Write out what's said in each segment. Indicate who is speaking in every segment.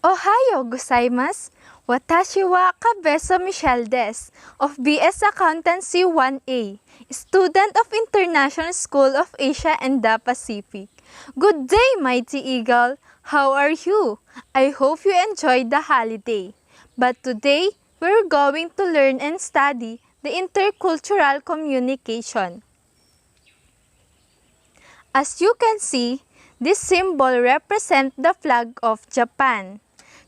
Speaker 1: Ohayo gozaimasu. Watashi wa Kabeso Michelle Des of BS Accountancy 1A, student of International School of Asia and the Pacific. Good day, Mighty Eagle. How are you? I hope you enjoyed the holiday. But today, we're going to learn and study the intercultural communication. As you can see, this symbol represents the flag of Japan.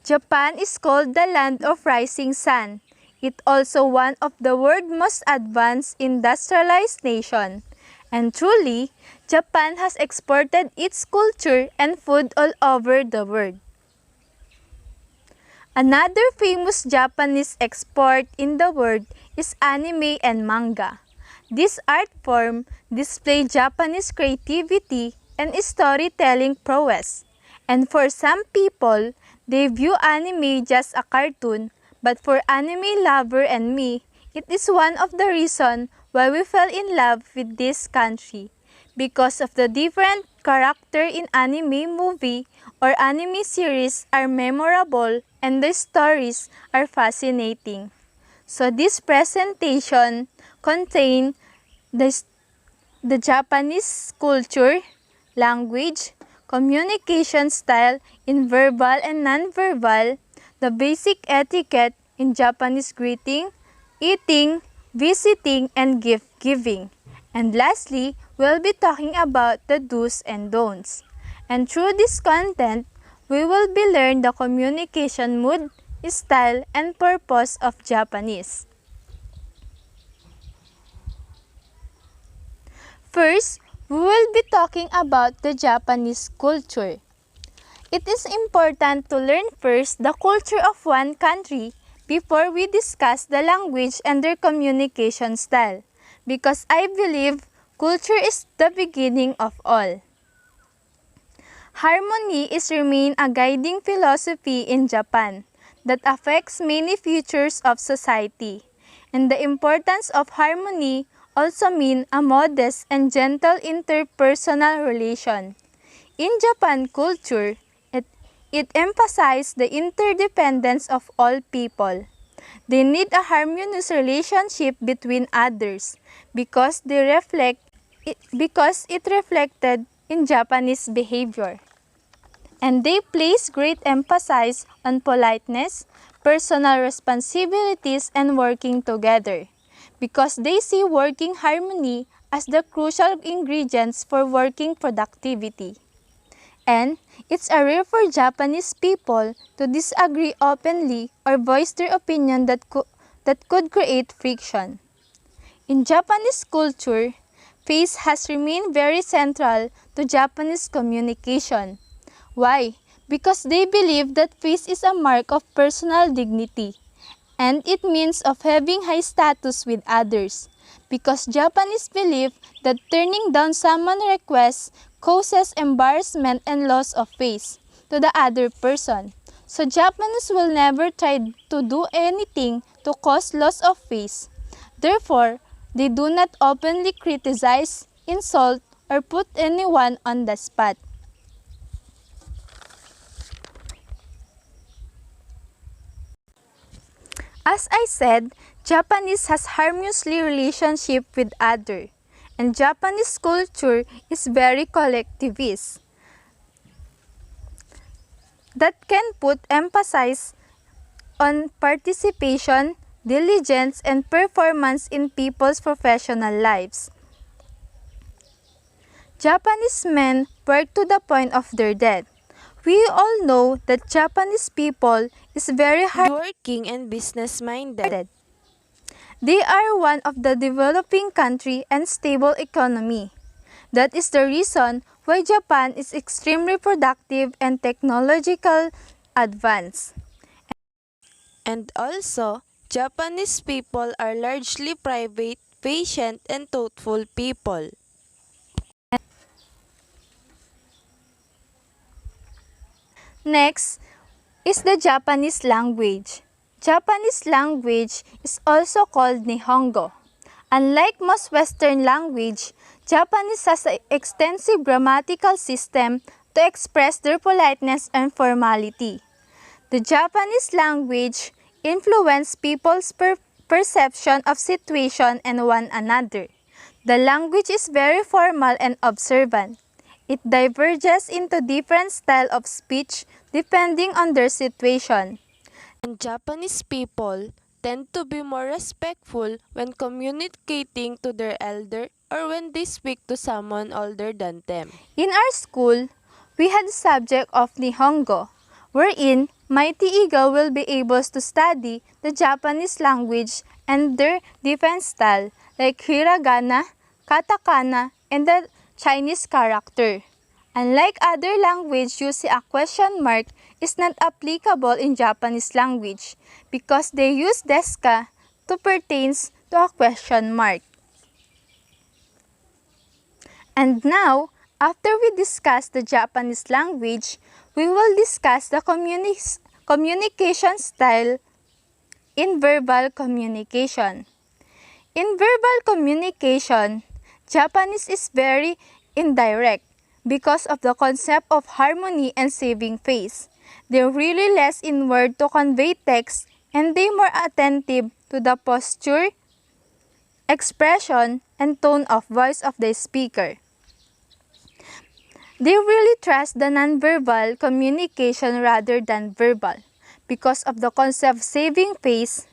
Speaker 1: Japan is called the land of rising sun. It also one of the world's most advanced industrialized nation. And truly, Japan has exported its culture and food all over the world. Another famous Japanese export in the world is anime and manga. This art form display Japanese creativity and storytelling prowess. And for some people, they view anime just a cartoon, but for anime lover and me, it is one of the reasons why we fell in love with this country. Because of the different character in anime movie or anime series are memorable and the stories are fascinating. So this presentation contains the Japanese culture, language, communication style in verbal and non-verbal, the basic etiquette in Japanese greeting, eating, visiting, and gift giving. And lastly, we'll be talking about the do's and don'ts. And through this content, we will be learn the communication mood, style, and purpose of Japanese. First, we will be talking about the Japanese culture. It is important to learn first the culture of one country before we discuss the language and their communication style, because I believe culture is the beginning of all. Harmony is remain a guiding philosophy in Japan that affects many features of society, and the importance of harmony also mean a modest and gentle interpersonal relation. In Japan culture, it emphasizes the interdependence of all people. They need a harmonious relationship between others because it reflected in Japanese behavior. And they place great emphasis on politeness, personal responsibilities, and working together, because they see working harmony as the crucial ingredients for working productivity. And it's rare for Japanese people to disagree openly or voice their opinion that could create friction. In Japanese culture, face has remained very central to Japanese communication. Why? Because they believe that face is a mark of personal dignity, and it means of having high status with others. Because Japanese believe that turning down someone's request causes embarrassment and loss of face to the other person. So Japanese will never try to do anything to cause loss of face. Therefore, they do not openly criticize, insult, or put anyone on the spot. As I said, Japanese has harmoniously relationship with other, and Japanese culture is very collectivist that can put emphasis on participation, diligence, and performance in people's professional lives. Japanese men work to the point of their death. We all know that Japanese people is very hardworking and business-minded. They are one of the developing country and stable economy. That is the reason why Japan is extremely productive and technological advanced. And also, Japanese people are largely private, patient, and thoughtful people. Next is the Japanese language. Japanese language is also called Nihongo. Unlike most Western language, Japanese has an extensive grammatical system to express their politeness and formality. The Japanese language influences people's perception of situation and one another. The language is very formal and observant. It diverges into different styles of speech depending on their situation.
Speaker 2: And Japanese people tend to be more respectful when communicating to their elder or when they speak to someone older than them.
Speaker 1: In our school, we had the subject of Nihongo, wherein Mighty Eagle will be able to study the Japanese language and their different style like hiragana, katakana, and the Chinese character. Unlike other language using a question mark is not applicable in Japanese language because they use deska to pertains to a question mark. And now, after we discuss the Japanese language, we will discuss the communication style in verbal communication. In verbal communication, Japanese is very indirect because of the concept of harmony and saving face. They're really less in word to convey text and they're more attentive to the posture, expression, and tone of voice of the speaker. They really trust the nonverbal communication rather than verbal because of the concept of saving face.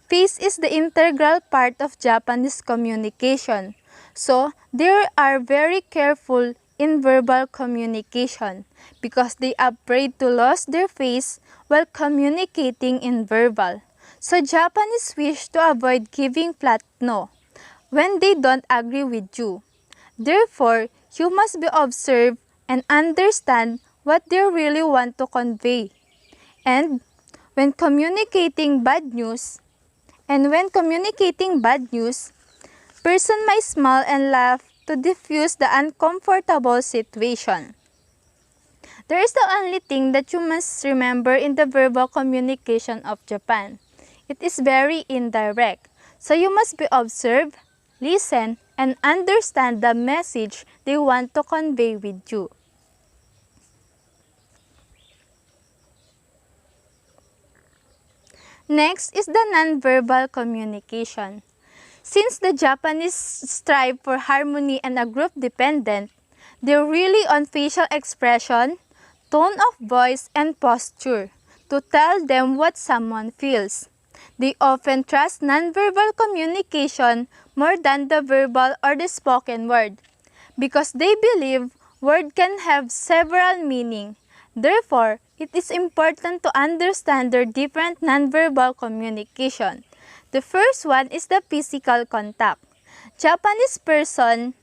Speaker 1: Face is the integral part of Japanese communication, so they are very careful in verbal communication because they are afraid to lose their face while communicating in verbal. So Japanese wish to avoid giving flat no when they don't agree with you. Therefore, you must be observed and understand what they really want to convey. And when communicating bad news, person might smile and laugh to diffuse the uncomfortable situation. There is the only thing that you must remember in the verbal communication of Japan. It is very indirect, so you must be observed, listen, and understand the message they want to convey with you. Next is the nonverbal communication. Since the Japanese strive for harmony and a group dependent, they're really on facial expression, tone of voice, and posture to tell them what someone feels. They often trust nonverbal communication more than the verbal or the spoken word because they believe word can have several meanings. Therefore, it is important to understand their different nonverbal communication. The first one is the physical contact. Japanese person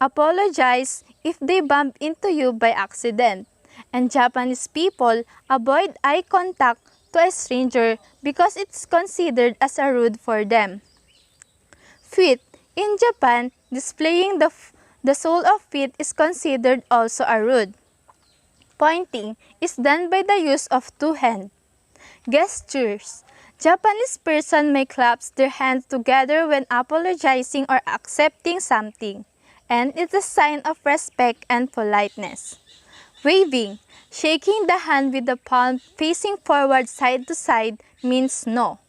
Speaker 1: apologize if they bump into you by accident, and Japanese people avoid eye contact to a stranger because it's considered as a rude for them. Feet. In Japan, displaying the sole of feet is considered also a rude. Pointing is done by the use of two hands. Gestures. Japanese person may clap their hands together when apologizing or accepting something, and it's a sign of respect and politeness. Waving. Shaking the hand with the palm facing forward side to side means no.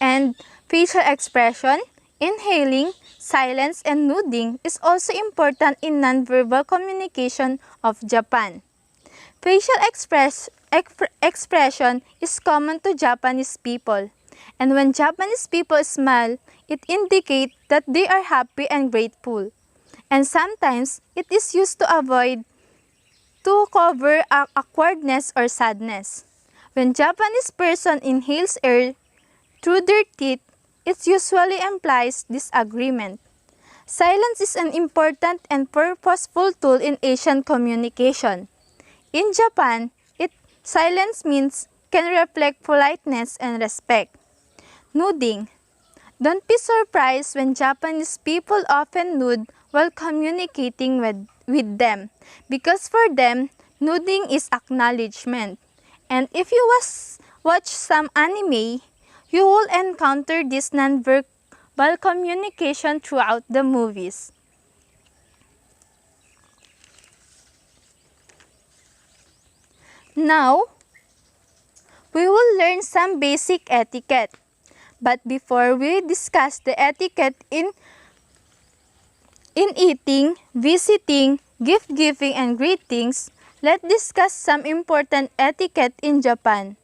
Speaker 1: And facial expression, inhaling, silence, and nodding is also important in nonverbal communication of Japan. Facial expression is common to Japanese people, and when Japanese people smile, it indicates that they are happy and grateful. And sometimes, it is used to cover awkwardness or sadness. When Japanese person inhales air through their teeth, it usually implies disagreement. Silence is an important and purposeful tool in Asian communication. In Japan, silence can reflect politeness and respect. Nodding. Don't be surprised when Japanese people often nod while communicating with them, because for them, nodding is acknowledgement. And if you watch some anime, you will encounter this nonverbal communication throughout the movies. Now, we will learn some basic etiquette. But before we discuss the etiquette in eating, visiting, gift-giving, and greetings, let's discuss some important etiquette in Japan.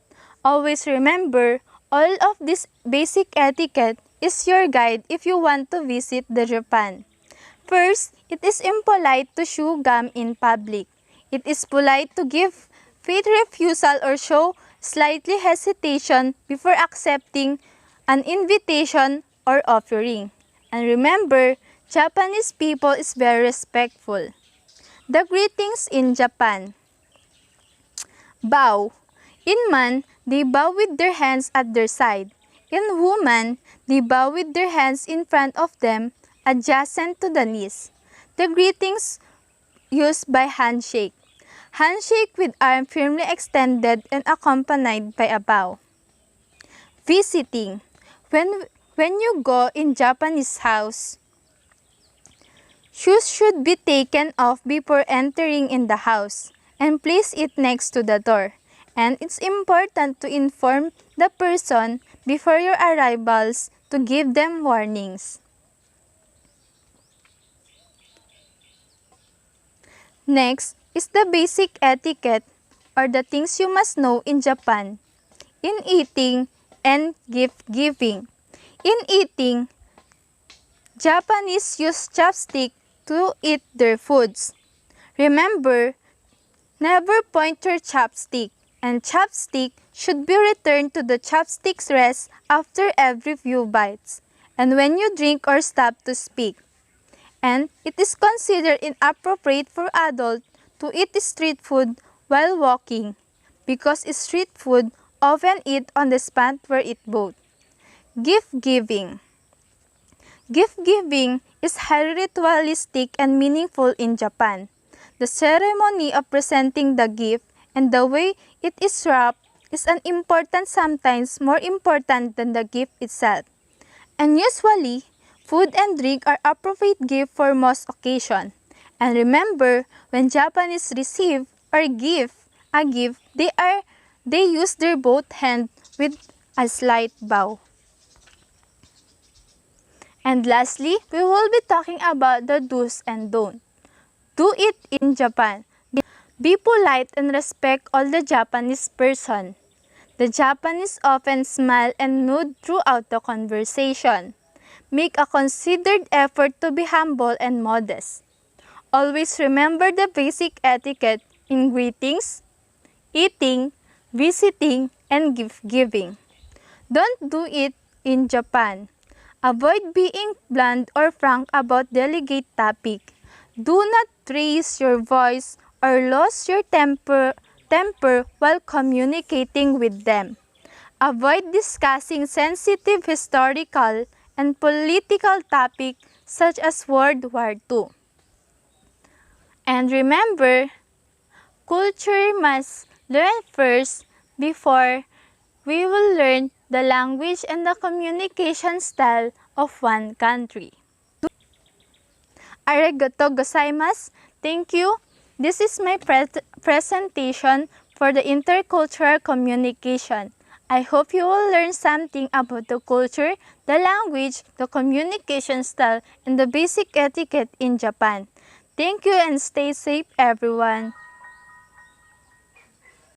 Speaker 1: Always remember, all of this basic etiquette is your guide if you want to visit the Japan. First, it is impolite to chew gum in public. It is polite to give faint refusal or show slightly hesitation before accepting an invitation or offering. And remember, Japanese people is very respectful. The greetings in Japan. Bow. In man, they bow with their hands at their side. In woman, they bow with their hands in front of them, adjacent to the knees. The greetings used by handshake. Handshake with arm firmly extended and accompanied by a bow. Visiting. When you go in Japanese house, shoes should be taken off before entering in the house and place it next to the door. And it's important to inform the person before your arrivals to give them warnings. Next is the basic etiquette or the things you must know in Japan. In eating and gift giving. In eating, Japanese use chopstick to eat their foods. Remember, never point your chopstick, and chopstick should be returned to the chopstick's rest after every few bites, and when you drink or stop to speak. And it is considered inappropriate for adults to eat street food while walking, because street food often eat on the spot where it both. Gift giving. Gift giving is highly ritualistic and meaningful in Japan. The ceremony of presenting the gift and the way it is wrapped is an important, sometimes more important than the gift itself. And usually, food and drink are appropriate gift for most occasions. And remember, when Japanese receive or give a gift, they use their both hands with a slight bow. And lastly, we will be talking about the do's and don'ts. Do it in Japan. Be polite and respect all the Japanese person. The Japanese often smile and nod throughout the conversation. Make a considered effort to be humble and modest. Always remember the basic etiquette in greetings, eating, visiting, and gift giving. Don't do it in Japan. Avoid being blunt or frank about delicate topic. Do not raise your voice or lose your temper while communicating with them. Avoid discussing sensitive historical and political topics such as World War II. And remember, culture must learn first before we will learn the language and the communication style of one country. Arigato gozaimasu. Thank you. This is my presentation for the intercultural communication. I hope you will learn something about the culture, the language, the communication style, and the basic etiquette in Japan. Thank you and stay safe, everyone.